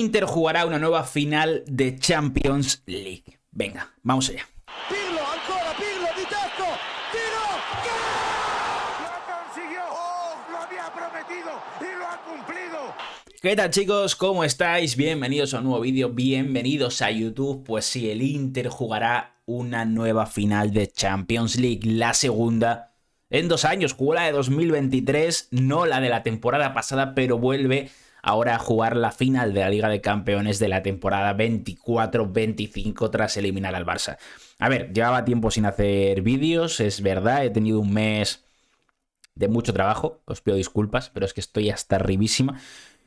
Inter jugará una nueva final de Champions League. Venga, vamos allá. Pirlo, ancora Pirlo di tacco, tiro, ¡gol! Lo consiguió, lo había prometido y lo ha cumplido. ¿Qué tal, chicos? ¿Cómo estáis? Bienvenidos a un nuevo vídeo, bienvenidos a YouTube. Pues sí, el Inter jugará una nueva final de Champions League, la segunda en 2 años. Jugó la de 2023, no la de la temporada pasada, pero vuelve ahora a jugar la final de la Liga de Campeones de la temporada 24-25 tras eliminar al Barça. A ver, llevaba tiempo sin hacer vídeos, es verdad, he tenido un mes de mucho trabajo, os pido disculpas, pero es que estoy hasta arribísima.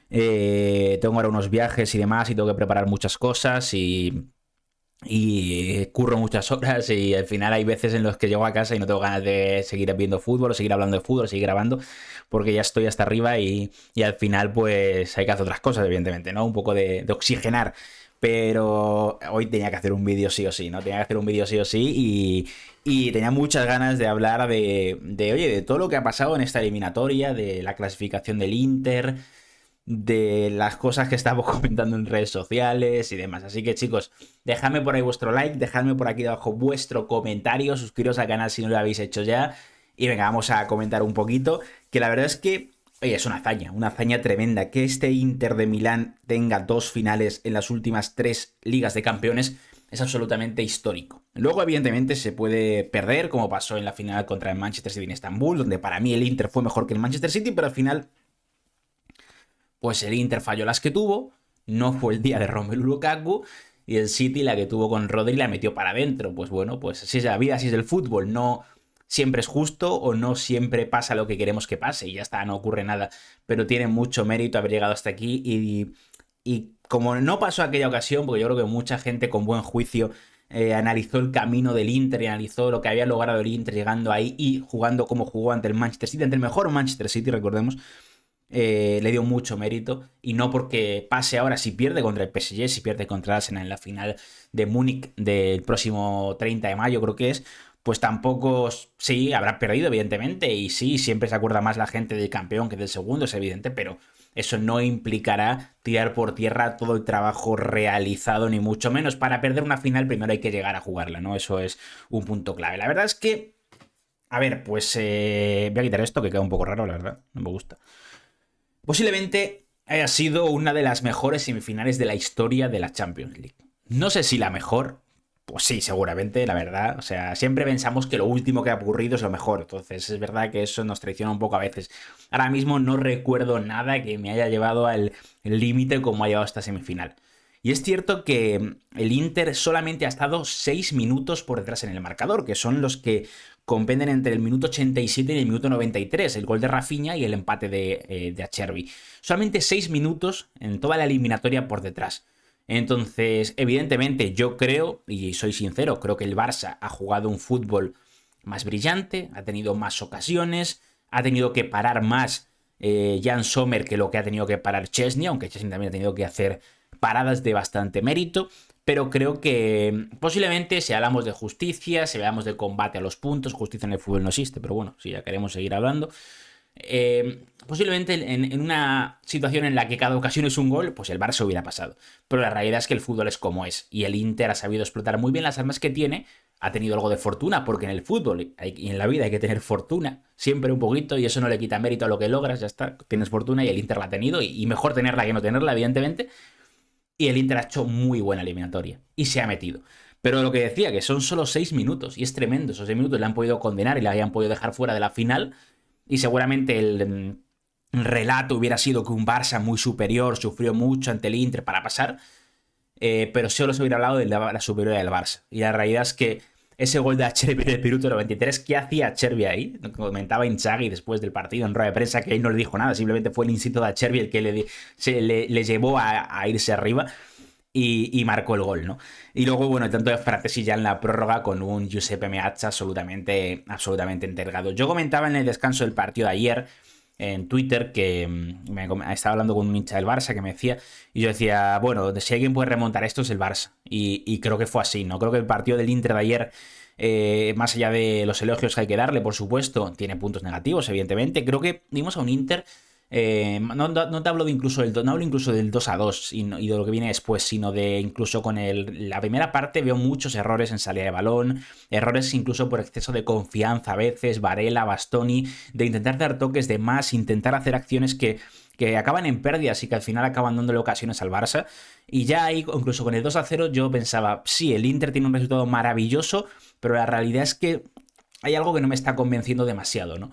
Tengo ahora unos viajes y demás y tengo que preparar muchas cosas y curro muchas horas y al final hay veces en los que llego a casa y no tengo ganas de seguir viendo fútbol o seguir hablando de fútbol o seguir grabando porque ya estoy hasta arriba y al final pues hay que hacer otras cosas, evidentemente, ¿no? Un poco de oxigenar. Pero hoy tenía que hacer un vídeo sí o sí, ¿no? Tenía que hacer un vídeo sí o sí y tenía muchas ganas de hablar oye, de todo lo que ha pasado en esta eliminatoria, de la clasificación del Inter, de las cosas que estamos comentando en redes sociales y demás. Así que, chicos, dejadme por ahí vuestro like, dejadme por aquí abajo vuestro comentario, suscribiros al canal si no lo habéis hecho ya y venga, vamos a comentar un poquito, que la verdad es que, oye, es una hazaña tremenda que este Inter de Milán tenga 2 finales en las últimas 3 ligas de campeones. Es absolutamente histórico. Luego, evidentemente, se puede perder, como pasó en la final contra el Manchester City en Estambul, donde para mí el Inter fue mejor que el Manchester City, pero al final pues el Inter falló las que tuvo, no fue el día de Romelu Lukaku, y el City la que tuvo con Rodri la metió para adentro. Pues bueno, pues así es la vida, así es el fútbol, no siempre es justo o no siempre pasa lo que queremos que pase y ya está, no ocurre nada, pero tiene mucho mérito haber llegado hasta aquí y como no pasó aquella ocasión, porque yo creo que mucha gente con buen juicio analizó el camino del Inter y analizó lo que había logrado el Inter llegando ahí y jugando como jugó ante el Manchester City, ante el mejor Manchester City, recordemos. Le dio mucho mérito y no porque pase ahora, si pierde contra el PSG, si pierde contra el Arsenal en la final de Múnich del próximo 30 de mayo creo que es, pues tampoco, sí, habrá perdido evidentemente y sí, siempre se acuerda más la gente del campeón que del segundo, es evidente, pero eso no implicará tirar por tierra todo el trabajo realizado, ni mucho menos. Para perder una final primero hay que llegar a jugarla, ¿no? Eso es un punto clave. La verdad es que, a ver, pues voy a quitar esto que queda un poco raro, la verdad, no me gusta. Posiblemente haya sido una de las mejores semifinales de la historia de la Champions League. No sé si la mejor, pues sí, seguramente, la verdad. O sea, siempre pensamos que lo último que ha ocurrido es lo mejor. Entonces, es verdad que eso nos traiciona un poco a veces. Ahora mismo no recuerdo nada que me haya llevado al límite como ha llevado esta semifinal. Y es cierto que el Inter solamente ha estado 6 minutos por detrás en el marcador, que son los que compenden entre el minuto 87 y el minuto 93, el gol de Rafinha y el empate de Acerbi. Solamente 6 minutos en toda la eliminatoria por detrás. Entonces, evidentemente, yo creo, y soy sincero, creo que el Barça ha jugado un fútbol más brillante, ha tenido más ocasiones, ha tenido que parar más Jan Sommer que lo que ha tenido que parar Chesney, aunque Chesney también ha tenido que hacer paradas de bastante mérito, pero creo que posiblemente si hablamos de justicia, si hablamos de combate a los puntos, justicia en el fútbol no existe, pero bueno, si ya queremos seguir hablando, posiblemente en una situación en la que cada ocasión es un gol, pues el Barça hubiera pasado. Pero la realidad es que el fútbol es como es, y el Inter ha sabido explotar muy bien las armas que tiene, ha tenido algo de fortuna, porque en el fútbol y en la vida hay que tener fortuna, siempre un poquito, y eso no le quita mérito a lo que logras, ya está, tienes fortuna y el Inter la ha tenido, y mejor tenerla que no tenerla, evidentemente. Y el Inter ha hecho muy buena eliminatoria. Y se ha metido. Pero lo que decía, que son solo 6 minutos. Y es tremendo. Esos 6 minutos le han podido condenar y le habían podido dejar fuera de la final. Y seguramente el relato hubiera sido que un Barça muy superior sufrió mucho ante el Inter para pasar. Pero solo se hubiera hablado de la superioridad del Barça. Y la realidad es que ese gol de Acerbi del minuto 93, ¿qué hacía Acerbi ahí? Comentaba Inzaghi después del partido en rueda de prensa que él no le dijo nada, simplemente fue el instinto de Acerbi el que le llevó a irse arriba y marcó el gol, ¿no? Y luego, bueno, tanto de Frattesi ya en la prórroga con un Giuseppe Meazza absolutamente entergado. Yo comentaba en el descanso del partido de ayer en Twitter que estaba hablando con un hincha del Barça que me decía, y yo decía, bueno, si alguien puede remontar esto es el Barça, y creo que fue así, ¿no? Creo que el partido del Inter de ayer, más allá de los elogios que hay que darle, por supuesto, tiene puntos negativos, evidentemente. Creo que vimos a un Inter No te hablo de incluso no hablo incluso del 2-2 y de lo que viene después, sino de incluso con la primera parte veo muchos errores en salida de balón, errores incluso por exceso de confianza a veces, Varela, Bastoni, de intentar dar toques de más, intentar hacer acciones que acaban en pérdidas y que al final acaban dándole ocasiones al Barça. Y ya ahí, incluso con el 2-0, yo pensaba, sí, el Inter tiene un resultado maravilloso, pero la realidad es que hay algo que no me está convenciendo demasiado, ¿no?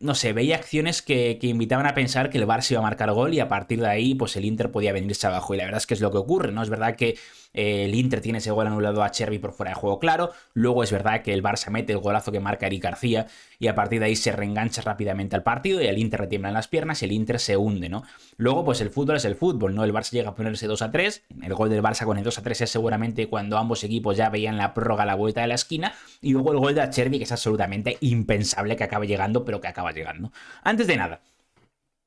No sé, veía acciones que invitaban a pensar que el Barça iba a marcar gol y a partir de ahí pues el Inter podía venirse abajo y la verdad es que es lo que ocurre, ¿no? Es verdad que el Inter tiene ese gol anulado a Chervi por fuera de juego claro, luego es verdad que el Barça mete el golazo que marca Eric García y a partir de ahí se reengancha rápidamente al partido y el Inter retiembla en las piernas y el Inter se hunde, ¿no? Luego pues el fútbol es el fútbol, ¿no? El Barça llega a ponerse 2-3, el gol del Barça con el 2-3 es seguramente cuando ambos equipos ya veían la prórroga a la vuelta de la esquina y luego el gol de Chervi que es absolutamente impensable que acabe llegando, pero que acaba llegando. Antes de nada,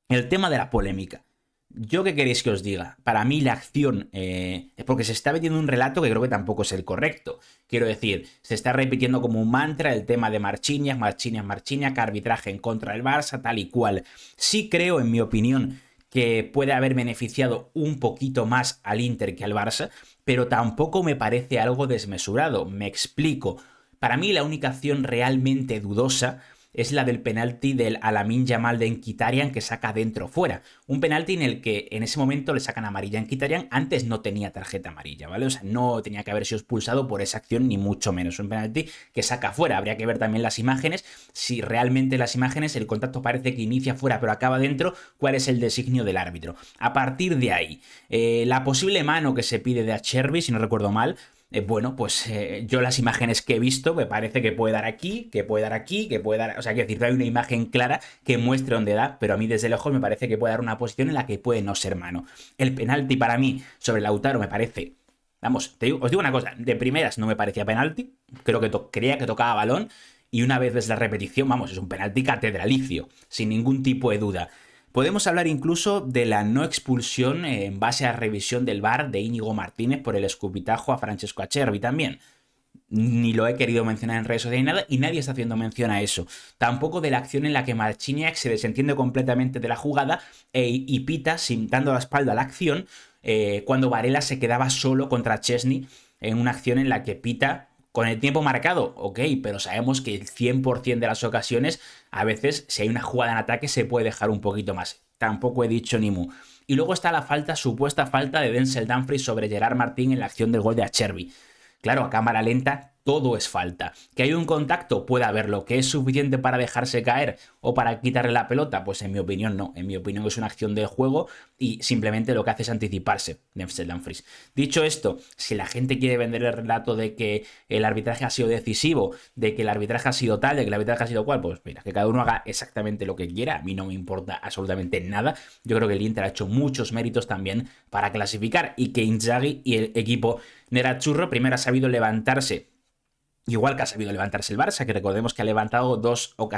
el tema de la polémica. ¿Yo qué queréis que os diga? Para mí la acción es porque se está metiendo un relato que creo que tampoco es el correcto. Quiero decir, se está repitiendo como un mantra el tema de Marchiniak, que arbitraje en contra del Barça, tal y cual. Sí creo, en mi opinión, que puede haber beneficiado un poquito más al Inter que al Barça, pero tampoco me parece algo desmesurado. Me explico. Para mí la única acción realmente dudosa es la del penalti del Lamine Yamal de Mkhitaryan que saca dentro fuera. Un penalti en el que en ese momento le sacan amarilla a Mkhitaryan, antes no tenía tarjeta amarilla, ¿vale? O sea, no tenía que haber sido expulsado por esa acción, ni mucho menos. Un penalti que saca fuera. Habría que ver también las imágenes, si realmente las imágenes el contacto parece que inicia fuera pero acaba dentro, cuál es el designio del árbitro. A partir de ahí, la posible mano que se pide de Acerbi, si no recuerdo mal, bueno, pues yo las imágenes que he visto me parece que puede dar aquí, que puede dar aquí, que puede dar... O sea, que decir, no hay una imagen clara que muestre dónde da, pero a mí desde lejos me parece que puede dar una posición en la que puede no ser mano. El penalti para mí sobre Lautaro me parece... Vamos, os digo una cosa, de primeras no me parecía penalti, creo que creía que tocaba balón y una vez ves la repetición, vamos, es un penalti catedralicio, sin ningún tipo de duda. Podemos hablar incluso de la no expulsión en base a revisión del VAR de Íñigo Martínez por el escupitajo a Francesco Acerbi también. Ni lo he querido mencionar en redes sociales ni nada, y nadie está haciendo mención a eso. Tampoco de la acción en la que Marciniak se desentiende completamente de la jugada y pita, dando la espalda a la acción, cuando Varela se quedaba solo contra Chesney en una acción en la que pita con el tiempo marcado, ok, pero sabemos que el 100% de las ocasiones, a veces, si hay una jugada en ataque, se puede dejar un poquito más. Tampoco he dicho ni mu. Y luego está la supuesta falta de Denzel Dumfries sobre Gerard Martín en la acción del gol de Acerbi. Claro, a cámara lenta todo es falta. ¿Que hay un contacto? Puede haberlo. ¿Que es suficiente para dejarse caer o para quitarle la pelota? Pues en mi opinión no. En mi opinión es una acción del juego y simplemente lo que hace es anticiparse Denzel Dumfries. Dicho esto, si la gente quiere vender el relato de que el arbitraje ha sido decisivo, de que el arbitraje ha sido tal, de que el arbitraje ha sido cual, pues mira, que cada uno haga exactamente lo que quiera. A mí no me importa absolutamente nada. Yo creo que el Inter ha hecho muchos méritos también para clasificar y que Inzaghi y el equipo Nerazzurro primero ha sabido levantarse, igual que ha sabido levantarse el Barça, que recordemos que ha levantado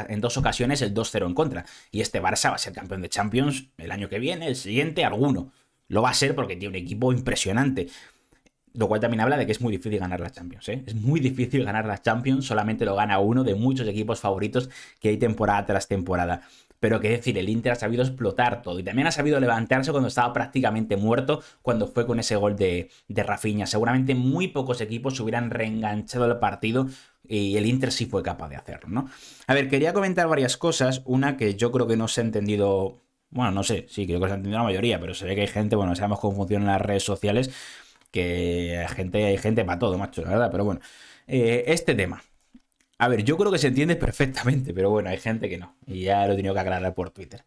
en dos ocasiones el 2-0 en contra. Y este Barça va a ser campeón de Champions el año que viene, el siguiente, alguno. Lo va a ser porque tiene un equipo impresionante. Lo cual también habla de que es muy difícil ganar la Champions, ¿eh? Es muy difícil ganar la Champions, solamente lo gana uno de muchos equipos favoritos que hay temporada tras temporada. Pero qué decir, el Inter ha sabido explotar todo y también ha sabido levantarse cuando estaba prácticamente muerto, cuando fue con ese gol de Rafinha. Seguramente muy pocos equipos se hubieran reenganchado al partido y el Inter sí fue capaz de hacerlo, ¿no? A ver, quería comentar varias cosas. Una que yo creo que no se ha entendido... Bueno, no sé, sí, creo que se ha entendido la mayoría, pero se ve que hay gente, bueno, sabemos cómo funcionan las redes sociales, que hay gente para todo, macho, la verdad, pero bueno. Este tema. A ver, yo creo que se entiende perfectamente, pero bueno, hay gente que no. Y ya lo he tenido que aclarar por Twitter.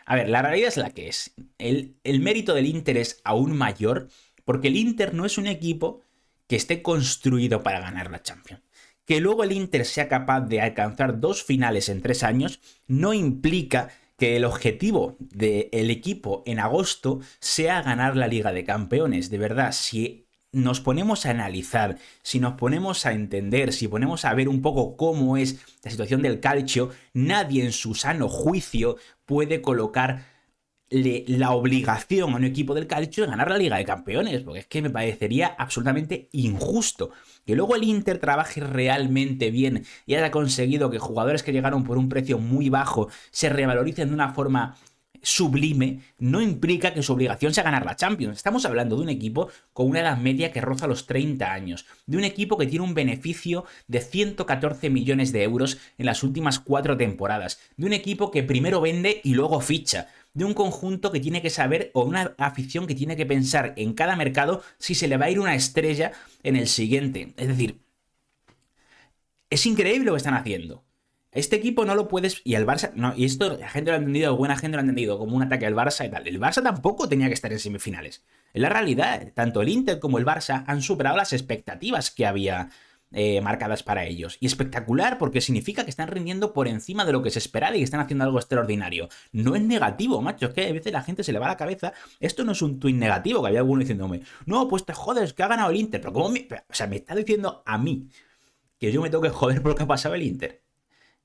A ver, la realidad es la que es. El mérito del Inter es aún mayor porque el Inter no es un equipo que esté construido para ganar la Champions. Que luego el Inter sea capaz de alcanzar 2 finales en 3 años no implica que el objetivo del equipo en agosto sea ganar la Liga de Campeones. De verdad, si nos ponemos a analizar, si nos ponemos a entender, si ponemos a ver un poco cómo es la situación del calcio, nadie en su sano juicio puede colocar la obligación a un equipo del calcio de ganar la Liga de Campeones, porque es que me parecería absolutamente injusto que luego el Inter trabaje realmente bien y haya conseguido que jugadores que llegaron por un precio muy bajo se revaloricen de una forma sublime, no implica que su obligación sea ganar la Champions. Estamos hablando de un equipo con una edad media que roza los 30 años, de un equipo que tiene un beneficio de 114 millones de euros en las últimas 4 temporadas, de un equipo que primero vende y luego ficha, de un conjunto que tiene que saber, o una afición que tiene que pensar en cada mercado si se le va a ir una estrella en el siguiente. Es decir, es increíble lo que están haciendo. Este equipo no lo puedes... Y el Barça... No, y esto la gente lo ha entendido, buena gente lo ha entendido como un ataque al Barça y tal. El Barça tampoco tenía que estar en semifinales. En la realidad, tanto el Inter como el Barça han superado las expectativas que había marcadas para ellos. Y espectacular porque significa que están rindiendo por encima de lo que se esperaba y que están haciendo algo extraordinario. No es negativo, macho. Es que a veces la gente se le va la cabeza. Esto no es un tuit negativo, que había alguno diciéndome, no, pues te jodes, que ha ganado el Inter. Pero ¿cómo me...? O sea, me está diciendo a mí que yo me tengo que joder por lo que ha pasado el Inter.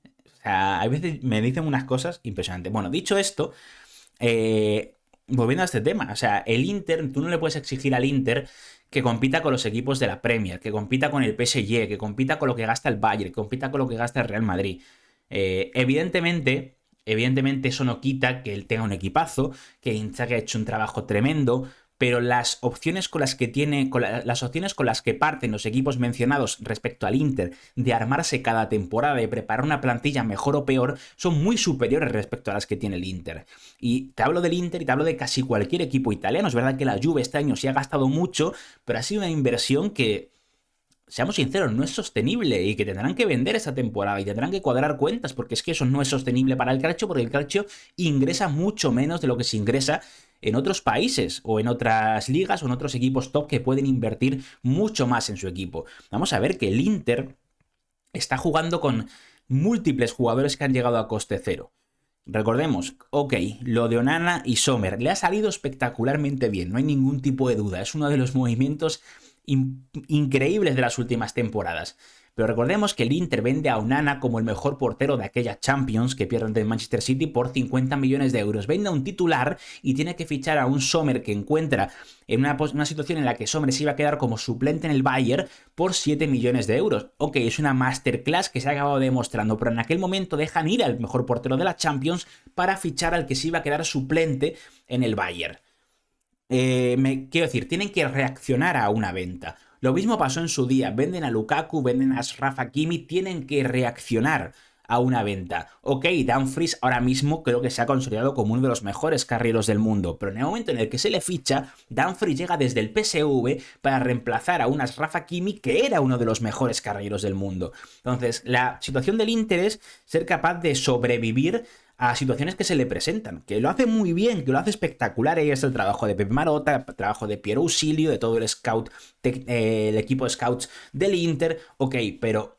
O sea, a veces me dicen unas cosas impresionantes. Bueno, dicho esto, volviendo a este tema, o sea, el Inter, tú no le puedes exigir al Inter que compita con los equipos de la Premier, que compita con el PSG, que compita con lo que gasta el Bayern, que compita con lo que gasta el Real Madrid. Evidentemente, eso no quita que él tenga un equipazo, que Inzaghi ha hecho un trabajo tremendo, pero las opciones con las que tiene, las opciones con las que parten los equipos mencionados respecto al Inter de armarse cada temporada, de preparar una plantilla mejor o peor, son muy superiores respecto a las que tiene el Inter. Y te hablo del Inter y te hablo de casi cualquier equipo italiano. Es verdad que la Juve este año sí ha gastado mucho, pero ha sido una inversión que, seamos sinceros, no es sostenible y que tendrán que vender esta temporada y tendrán que cuadrar cuentas, porque es que eso no es sostenible para el calcio, porque el calcio ingresa mucho menos de lo que se ingresa en otros países o en otras ligas o en otros equipos top que pueden invertir mucho más en su equipo. Vamos a ver que el Inter está jugando con múltiples jugadores que han llegado a coste cero. Recordemos, ok, lo de Onana y Sommer le ha salido espectacularmente bien, no hay ningún tipo de duda, es uno de los movimientos increíbles de las últimas temporadas. Pero recordemos que el Inter vende a Onana como el mejor portero de aquella Champions que pierden del Manchester City por 50 millones de euros. Vende a un titular y tiene que fichar a un Sommer que encuentra en una situación en la que Sommer se iba a quedar como suplente en el Bayern por 7 millones de euros. Ok, es una masterclass que se ha acabado demostrando, pero en aquel momento dejan ir al mejor portero de la Champions para fichar al que se iba a quedar suplente en el Bayern. Quiero decir, tienen que reaccionar a una venta. Lo mismo pasó en su día, venden a Lukaku, venden a Achraf Hakimi, tienen que reaccionar a una venta. Ok, Dumfries ahora mismo creo que se ha consolidado como uno de los mejores carrileros del mundo, pero en el momento en el que se le ficha, Dumfries llega desde el PSV para reemplazar a un Achraf Hakimi que era uno de los mejores carrileros del mundo. Entonces, la situación del Inter es ser capaz de sobrevivir a situaciones que se le presentan, que lo hace muy bien, que lo hace espectacular. Ahí es el trabajo de Pep Marotta, el trabajo de Piero Ausilio, de todo el el equipo de scouts del Inter, ok, pero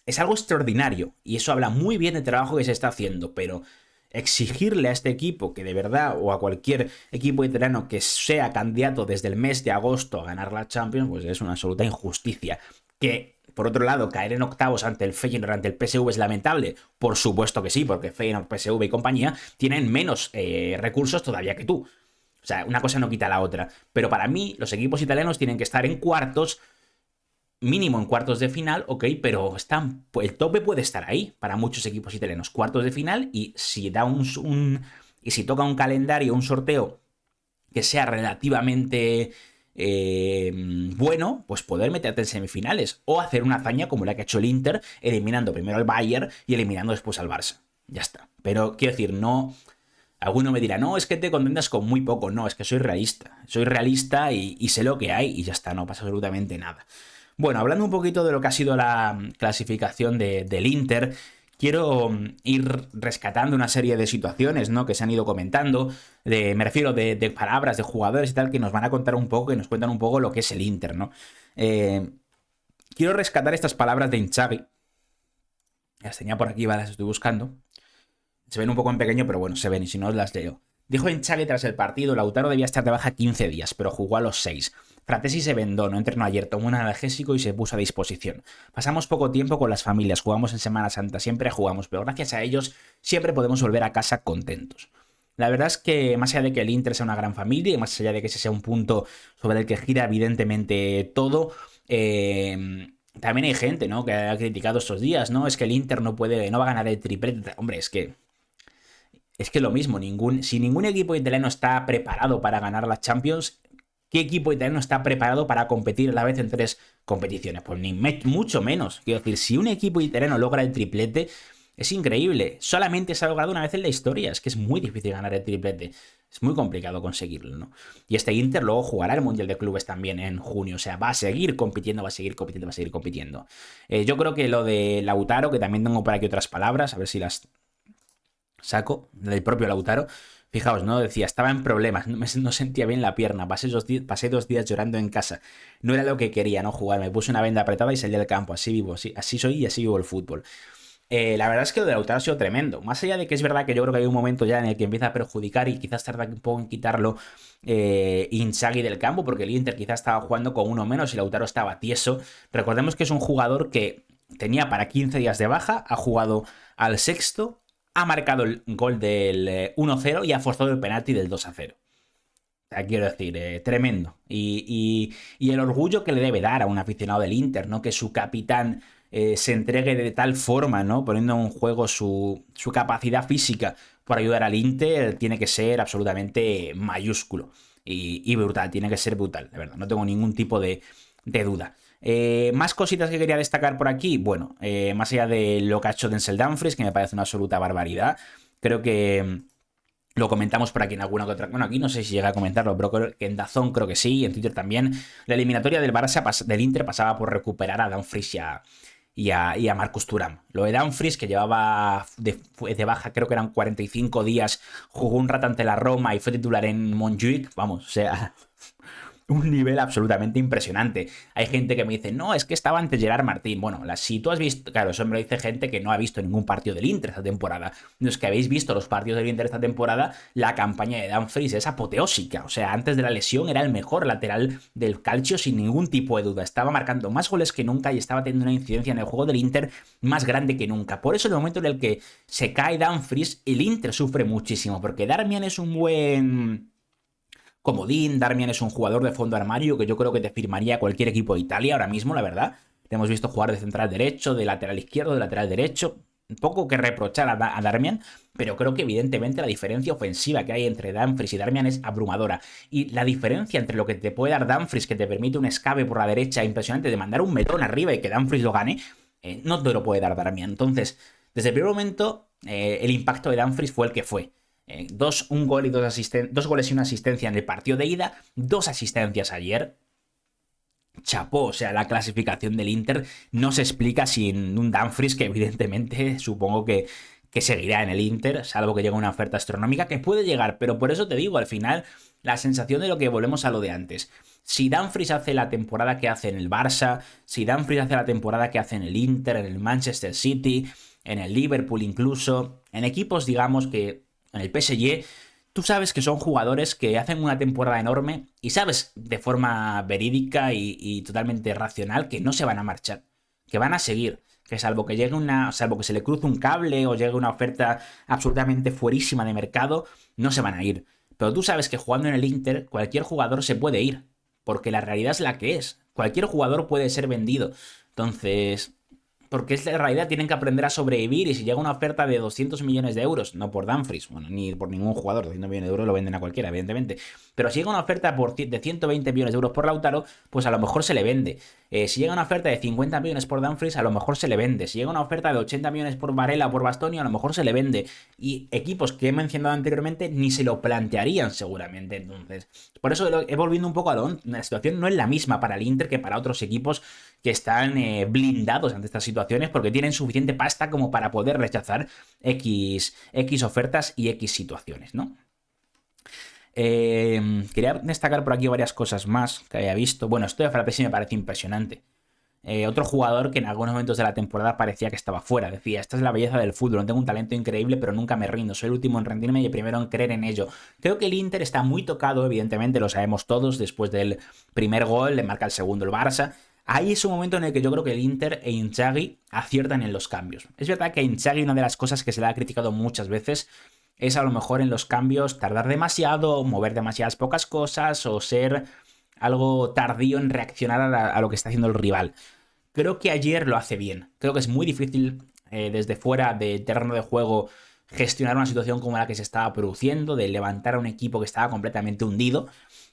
es algo extraordinario y eso habla muy bien del trabajo que se está haciendo, pero exigirle a este equipo que de verdad, o a cualquier equipo italiano que sea candidato desde el mes de agosto a ganar la Champions, pues es una absoluta injusticia. Que por otro lado, caer en octavos ante el Feyenoord, ante el PSV es lamentable. Por supuesto que sí, porque Feyenoord, PSV y compañía tienen menos recursos todavía que tú. O sea, una cosa no quita la otra. Pero para mí, los equipos italianos tienen que estar en cuartos, mínimo en cuartos de final, ok, pero el tope puede estar ahí para muchos equipos italianos. Cuartos de final, y si da y si toca un calendario, un sorteo que sea relativamente bueno, pues poder meterte en semifinales o hacer una hazaña como la que ha hecho el Inter, eliminando primero al Bayern y eliminando después al Barça. Ya está. Pero quiero decir, no... Alguno me dirá, no, es que te contentas con muy poco. No, es que soy realista. Soy realista y sé lo que hay y ya está, no pasa absolutamente nada. Bueno, hablando un poquito de lo que ha sido la clasificación del Inter, quiero ir rescatando una serie de situaciones, ¿no?, que se han ido comentando. Me refiero de palabras de jugadores y tal, que nos van a contar un poco, que nos cuentan un poco lo que es el Inter, ¿no? Quiero rescatar estas palabras de Inzaghi. Las tenía por aquí, ¿vale? Las estoy buscando. Se ven un poco en pequeño, pero bueno, se ven y si no os las leo. Dijo Inzaghi tras el partido: Lautaro debía estar de baja 15 días, pero jugó a los 6. Fratesi se vendó, no entrenó ayer, tomó un analgésico y se puso a disposición. Pasamos poco tiempo con las familias, jugamos en Semana Santa, siempre jugamos, pero gracias a ellos siempre podemos volver a casa contentos. La verdad es que más allá de que el Inter sea una gran familia y más allá de que ese sea un punto sobre el que gira evidentemente todo, también hay gente, ¿no?, que ha criticado estos días, ¿no? Es que el Inter no va a ganar el triplete. Hombre, es que lo mismo, si ningún equipo italiano está preparado para ganar la Champions, ¿qué equipo italiano está preparado para competir a la vez en 3 competiciones? Pues mucho menos. Quiero decir, si un equipo italiano logra el triplete, es increíble. Solamente se ha logrado una vez en la historia. Es que es muy difícil ganar el triplete. Es muy complicado conseguirlo, ¿no? Y este Inter luego jugará el Mundial de Clubes también en junio. O sea, va a seguir compitiendo, va a seguir compitiendo, va a seguir compitiendo. Yo creo que lo de Lautaro, que también tengo por aquí otras palabras, a ver si las saco, del propio Lautaro. Fijaos, ¿no? Decía, estaba en problemas, no sentía bien la pierna, pasé 2 días llorando en casa. No era lo que quería, ¿no? Jugar, me puse una venda apretada y salí al campo. Así vivo, así soy y así vivo el fútbol. La verdad es que lo de Lautaro ha sido tremendo. Más allá de que es verdad que yo creo que hay un momento ya en el que empieza a perjudicar y quizás tarda un poco en quitarlo Inzaghi del campo, porque el Inter quizás estaba jugando con uno menos y Lautaro estaba tieso. Recordemos que es un jugador que tenía para 15 días de baja, ha jugado al sexto, ha marcado el gol del 1-0 y ha forzado el penalti del 2-0. O sea, quiero decir, tremendo. Y el orgullo que le debe dar a un aficionado del Inter, ¿no? Que su capitán se entregue de tal forma, ¿no? Poniendo en juego su capacidad física por ayudar al Inter, tiene que ser absolutamente mayúsculo. Y brutal, tiene que ser brutal, de verdad. No tengo ningún tipo de duda. Más cositas que quería destacar por aquí. Bueno, más allá de lo que ha hecho Denzel Dumfries, que me parece una absoluta barbaridad. Creo que lo comentamos por aquí en alguna que otra. Bueno, aquí no sé si llega a comentarlo, pero creo que en DAZN creo que sí, en Twitter también. La eliminatoria del Barça del Inter pasaba por recuperar a Dumfries y a Marcus Thuram. Lo de Dumfries, que llevaba de baja, creo que eran 45 días, jugó un rato ante la Roma y fue titular en Montjuic. Vamos, o sea, un nivel absolutamente impresionante. Hay gente que me dice, no, es que estaba antes Gerard Martín. Bueno, si tú has visto, claro, eso me lo dice gente que no ha visto ningún partido del Inter esta temporada. Los que habéis visto los partidos del Inter esta temporada, la campaña de Dumfries es apoteósica. O sea, antes de la lesión era el mejor lateral del calcio sin ningún tipo de duda. Estaba marcando más goles que nunca y estaba teniendo una incidencia en el juego del Inter más grande que nunca. Por eso en el momento en el que se cae Dumfries, el Inter sufre muchísimo, porque Darmian es un buen comodín. Darmian es un jugador de fondo armario que yo creo que te firmaría cualquier equipo de Italia ahora mismo, la verdad. Le hemos visto jugar de central derecho, de lateral izquierdo, de lateral derecho. Un poco que reprochar a Darmian, pero creo que evidentemente la diferencia ofensiva que hay entre Dumfries y Darmian es abrumadora. Y la diferencia entre lo que te puede dar Dumfries, que te permite un escape por la derecha impresionante, de mandar un melón arriba y que Dumfries lo gane, no te lo puede dar Darmian. Entonces, desde el primer momento, el impacto de Dumfries fue el que fue. Un gol y 2 goles y una asistencia en el partido de ida, 2 asistencias ayer. Chapó, o sea, la clasificación del Inter no se explica sin un Dumfries que evidentemente supongo que seguirá en el Inter, salvo que llegue una oferta astronómica, que puede llegar, pero por eso te digo, al final, la sensación de lo que volvemos a lo de antes. Si Dumfries hace la temporada que hace en el Barça, si Dumfries hace la temporada que hace en el Inter, en el Manchester City, en el Liverpool incluso, en equipos, digamos, que en el PSG, tú sabes que son jugadores que hacen una temporada enorme y sabes de forma verídica y totalmente racional que no se van a marchar, que van a seguir, que salvo que se le cruce un cable o llegue una oferta absolutamente fuerísima de mercado, no se van a ir. Pero tú sabes que jugando en el Inter, cualquier jugador se puede ir, porque la realidad es la que es. Cualquier jugador puede ser vendido. Entonces, porque es la realidad, tienen que aprender a sobrevivir, y si llega una oferta de 200 millones de euros, no por Dumfries, bueno, ni por ningún jugador, 200 millones de euros lo venden a cualquiera, evidentemente, pero si llega una oferta de 120 millones de euros por Lautaro, pues a lo mejor se le vende. Si llega una oferta de 50 millones por Dumfries, a lo mejor se le vende. Si llega una oferta de 80 millones por Varela o por Bastoni, a lo mejor se le vende. Y equipos que he mencionado anteriormente ni se lo plantearían seguramente. Entonces, por eso he volviendo un poco a la situación no es la misma para el Inter que para otros equipos que están blindados ante estas situaciones, porque tienen suficiente pasta como para poder rechazar X ofertas y X situaciones, ¿no? Quería destacar por aquí varias cosas más que había visto. Bueno, esto de Frattesi me parece impresionante. Otro jugador que en algunos momentos de la temporada parecía que estaba fuera. Decía, esta es la belleza del fútbol, no tengo un talento increíble, pero nunca me rindo. Soy el último en rendirme y el primero en creer en ello. Creo que el Inter está muy tocado, evidentemente, lo sabemos todos. Después del primer gol, le marca el segundo el Barça. Ahí es un momento en el que yo creo que el Inter e Inzaghi aciertan en los cambios. Es verdad que a Inzaghi una de las cosas que se le ha criticado muchas veces es a lo mejor en los cambios tardar demasiado, mover demasiadas pocas cosas o ser algo tardío en reaccionar a lo que está haciendo el rival. Creo que ayer lo hace bien. Creo que es muy difícil desde fuera del terreno de juego gestionar una situación como la que se estaba produciendo, de levantar a un equipo que estaba completamente hundido.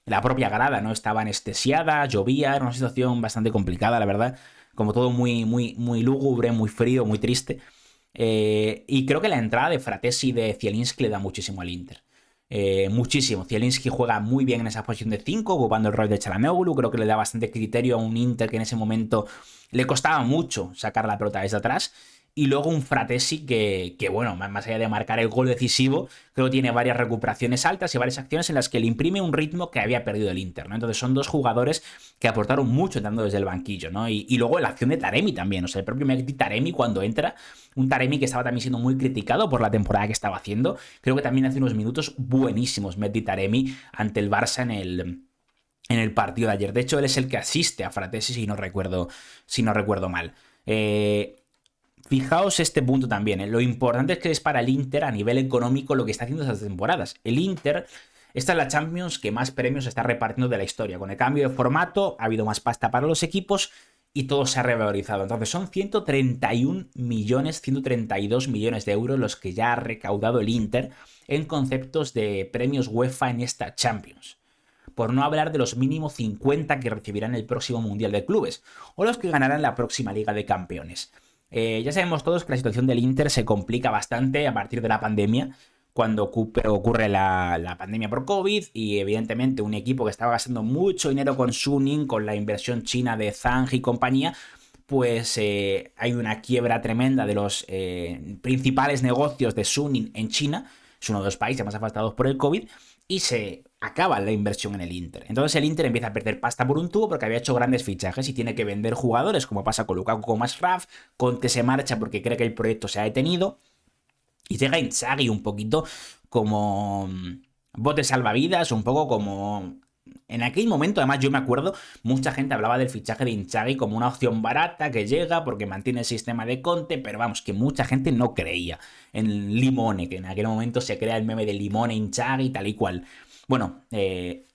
La propia grada no estaba anestesiada, llovía, era una situación bastante complicada, la verdad. Como todo muy, muy, muy lúgubre, muy frío, muy triste. Y creo que la entrada de Fratesi y de Zielinski le da muchísimo al Inter. Muchísimo. Zielinski juega muy bien en esa posición de 5, ocupando el rol de Çalhanoğlu. Creo que le da bastante criterio a un Inter que en ese momento le costaba mucho sacar la pelota desde atrás. Y luego un Fratesi que, bueno, más allá de marcar el gol decisivo, creo que tiene varias recuperaciones altas y varias acciones en las que le imprime un ritmo que había perdido el Inter, ¿no? Entonces son dos jugadores que aportaron mucho entrando desde el banquillo, ¿no? Y luego la acción de Taremi también, o sea, el propio Mehdi Taremi cuando entra, un Taremi que estaba también siendo muy criticado por la temporada que estaba haciendo, creo que también hace unos minutos buenísimos Mehdi Taremi ante el Barça en el partido de ayer. De hecho, él es el que asiste a Fratesi, si no recuerdo mal. Fijaos este punto también, ¿eh? Lo importante es que es para el Inter a nivel económico lo que está haciendo estas temporadas. El Inter, esta es la Champions que más premios está repartiendo de la historia. Con el cambio de formato ha habido más pasta para los equipos y todo se ha revalorizado. Entonces son 131 millones, 132 millones de euros los que ya ha recaudado el Inter en conceptos de premios UEFA en esta Champions. Por no hablar de los mínimo 50 que recibirán el próximo Mundial de Clubes o los que ganarán la próxima Liga de Campeones. Ya sabemos todos que la situación del Inter se complica bastante a partir de la pandemia, cuando ocurre la pandemia por COVID y evidentemente un equipo que estaba gastando mucho dinero con Suning, con la inversión china de Zhang y compañía, pues hay una quiebra tremenda de los principales negocios de Suning en China. Es uno de los países más afectados por el COVID y se acaba la inversión en el Inter. Entonces el Inter empieza a perder pasta por un tubo porque había hecho grandes fichajes y tiene que vender jugadores, como pasa con Lukaku con Masraf. Conte se marcha porque cree que el proyecto se ha detenido y llega Inzaghi un poquito como bote salvavidas, un poco como... En aquel momento, además, yo me acuerdo, mucha gente hablaba del fichaje de Inzaghi como una opción barata que llega porque mantiene el sistema de Conte, pero vamos, que mucha gente no creía en Limone, que en aquel momento se crea el meme de Limone, Inzaghi, tal y cual. Bueno,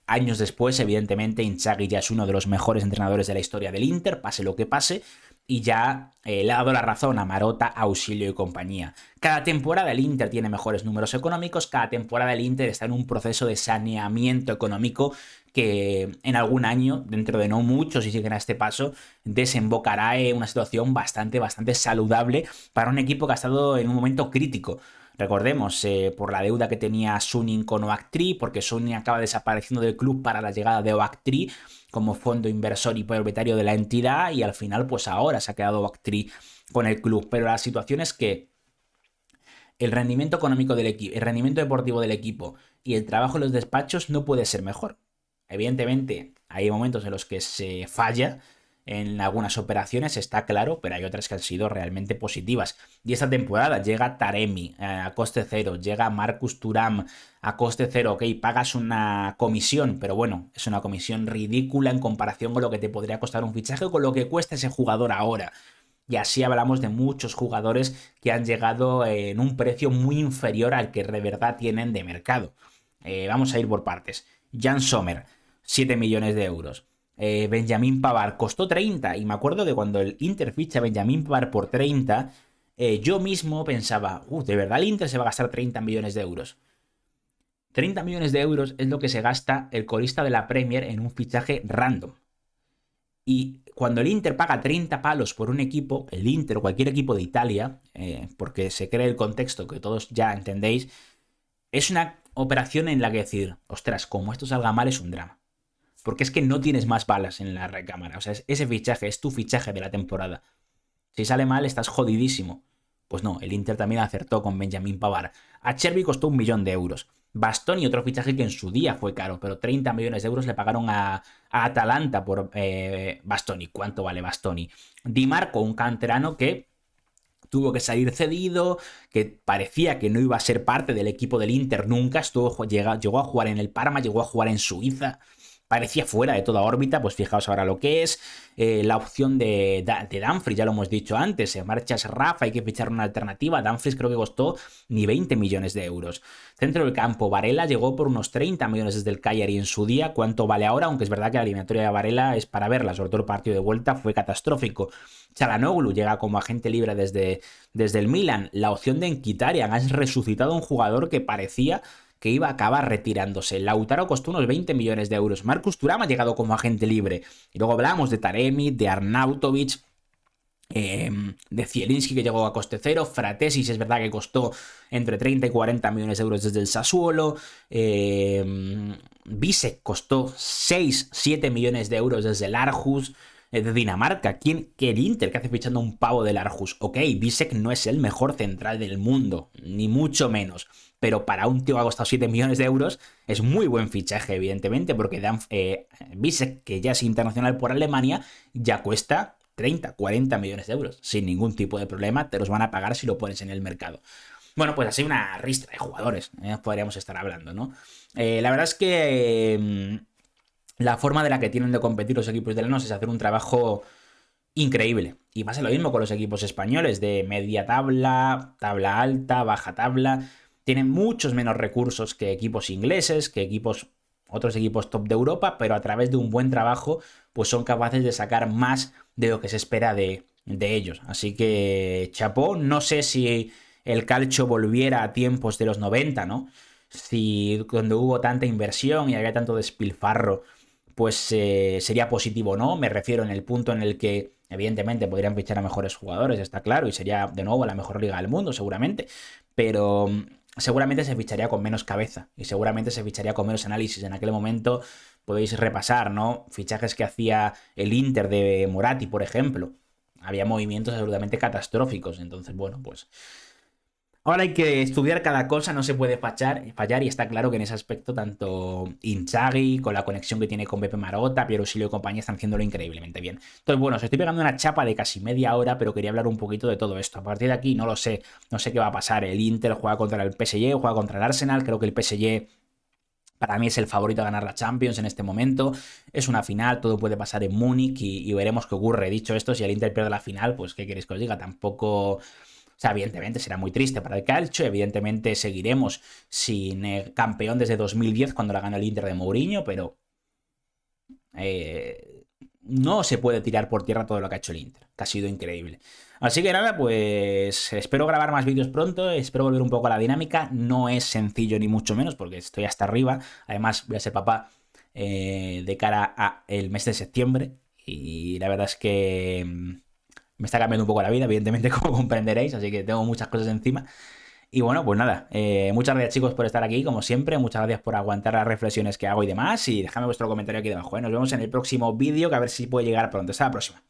años después, evidentemente, Inzaghi ya es uno de los mejores entrenadores de la historia del Inter, pase lo que pase, y ya le ha dado la razón a Marotta, Ausilio y compañía. Cada temporada el Inter tiene mejores números económicos, cada temporada el Inter está en un proceso de saneamiento económico que en algún año, dentro de no mucho, si siguen a este paso, desembocará en una situación bastante saludable para un equipo que ha estado en un momento crítico. Recordemos, por la deuda que tenía Suning con Oaktree, porque Suning acaba desapareciendo del club para la llegada de Oaktree como fondo inversor y propietario de la entidad, y al final, pues ahora se ha quedado Oaktree con el club. Pero la situación es que el rendimiento económico del equipo, el rendimiento deportivo del equipo y el trabajo en los despachos no puede ser mejor. Evidentemente, hay momentos en los que se falla en algunas operaciones, está claro, pero hay otras que han sido realmente positivas. Y esta temporada llega Taremi a coste cero, llega Marcus Thuram a coste cero, ok, pagas una comisión, pero bueno, es una comisión ridícula en comparación con lo que te podría costar un fichaje o con lo que cuesta ese jugador ahora. Y así hablamos de muchos jugadores que han llegado en un precio muy inferior al que de verdad tienen de mercado. Vamos a ir por partes. Jan Sommer, 7 millones de euros. Benjamin Pavard costó 30 y me acuerdo que cuando el Inter ficha a Benjamin Pavard por 30, yo mismo pensaba, ¿de verdad el Inter se va a gastar 30 millones de euros? 30 millones de euros es lo que se gasta el colista de la Premier en un fichaje random. Y cuando el Inter paga 30 palos por un equipo, el Inter o cualquier equipo de Italia, porque se cree el contexto que todos ya entendéis, es una operación en la que decir, ostras, como esto salga mal es un drama. Porque es que no tienes más balas en la recámara. O sea, ese fichaje es tu fichaje de la temporada. Si sale mal, estás jodidísimo. Pues no, el Inter también acertó con Benjamin Pavard. A Chervi costó 1 millón de euros. Bastoni, otro fichaje que en su día fue caro, pero 30 millones de euros le pagaron a Atalanta por Bastoni. ¿Cuánto vale Bastoni? Di Marco, un canterano que tuvo que salir cedido, que parecía que no iba a ser parte del equipo del Inter nunca. Llegó a jugar en el Parma, llegó a jugar en Suiza. parecía fuera de toda órbita, pues fijaos ahora lo que es. La opción de Dumfries, ya lo hemos dicho antes, se marcha Rafa, hay que fichar una alternativa. Dumfries creo que costó ni 20 millones de euros. Centro del campo, Varela llegó por unos 30 millones desde el Cagliari en su día. ¿Cuánto vale ahora? Aunque es verdad que la eliminatoria de Varela es para verla, sobre todo el partido de vuelta fue catastrófico. Çalhanoğlu llega como agente libre desde el Milan. La opción de Mkhitaryan, has resucitado a un jugador que parecía que iba a acabar retirándose. Lautaro costó unos 20 millones de euros. Marcus Thuram ha llegado como agente libre. Y luego hablamos de Taremi, de Arnautovic, de Zielinski, que llegó a coste cero. Fratesis es verdad que costó entre 30 y 40 millones de euros desde el Sassuolo. Bisek costó 6-7 millones de euros desde el Aarhus de Dinamarca. Que el Inter que hace fichando un pavo del Aarhus. Ok, Bisek no es el mejor central del mundo, ni mucho menos. Pero para un tío que ha costado 7 millones de euros es muy buen fichaje, evidentemente, porque Bisek, que ya es internacional por Alemania, ya cuesta 30, 40 millones de euros. Sin ningún tipo de problema, te los van a pagar si lo pones en el mercado. Bueno, pues así una ristra de jugadores, podríamos estar hablando, ¿no? La verdad es que la forma de la que tienen de competir los equipos italianos es hacer un trabajo increíble. Y pasa lo mismo con los equipos españoles, de media tabla, tabla alta, baja tabla. Tienen muchos menos recursos que equipos ingleses, que otros equipos top de Europa, pero a través de un buen trabajo, pues son capaces de sacar más de lo que se espera de ellos. Así que, chapó, no sé si el calcio volviera a tiempos de los 90, ¿no? Si cuando hubo tanta inversión y había tanto despilfarro, pues sería positivo, ¿no? Me refiero en el punto en el que, evidentemente, podrían fichar a mejores jugadores, está claro, y sería de nuevo la mejor liga del mundo, seguramente, pero seguramente se ficharía con menos cabeza y seguramente se ficharía con menos análisis. En aquel momento podéis repasar, ¿no? Fichajes que hacía el Inter de Moratti, por ejemplo. Había movimientos absolutamente catastróficos. Entonces, bueno, pues ahora hay que estudiar cada cosa, no se puede fallar y está claro que en ese aspecto tanto Inzaghi, con la conexión que tiene con Pepe Marotta, Piero Silio y compañía, están haciéndolo increíblemente bien. Entonces, bueno, os estoy pegando una chapa de casi media hora, pero quería hablar un poquito de todo esto. A partir de aquí no lo sé, no sé qué va a pasar. El Inter juega contra el PSG, juega contra el Arsenal, creo que el PSG para mí es el favorito a ganar la Champions en este momento. Es una final, todo puede pasar en Múnich y veremos qué ocurre. Dicho esto, si el Inter pierde la final, pues ¿qué queréis que os diga? Tampoco... O sea, evidentemente será muy triste para el calcio, evidentemente seguiremos sin campeón desde 2010 cuando la gana el Inter de Mourinho, pero no se puede tirar por tierra todo lo que ha hecho el Inter, que ha sido increíble. Así que nada, pues espero grabar más vídeos pronto, espero volver un poco a la dinámica. No es sencillo ni mucho menos porque estoy hasta arriba, además voy a ser papá de cara a el mes de septiembre y la verdad es que me está cambiando un poco la vida, evidentemente, como comprenderéis, así que tengo muchas cosas encima. Y bueno, pues nada, muchas gracias chicos por estar aquí, como siempre, muchas gracias por aguantar las reflexiones que hago y demás, y dejadme vuestro comentario aquí debajo, Nos vemos en el próximo vídeo, que a ver si puede llegar pronto. Hasta la próxima.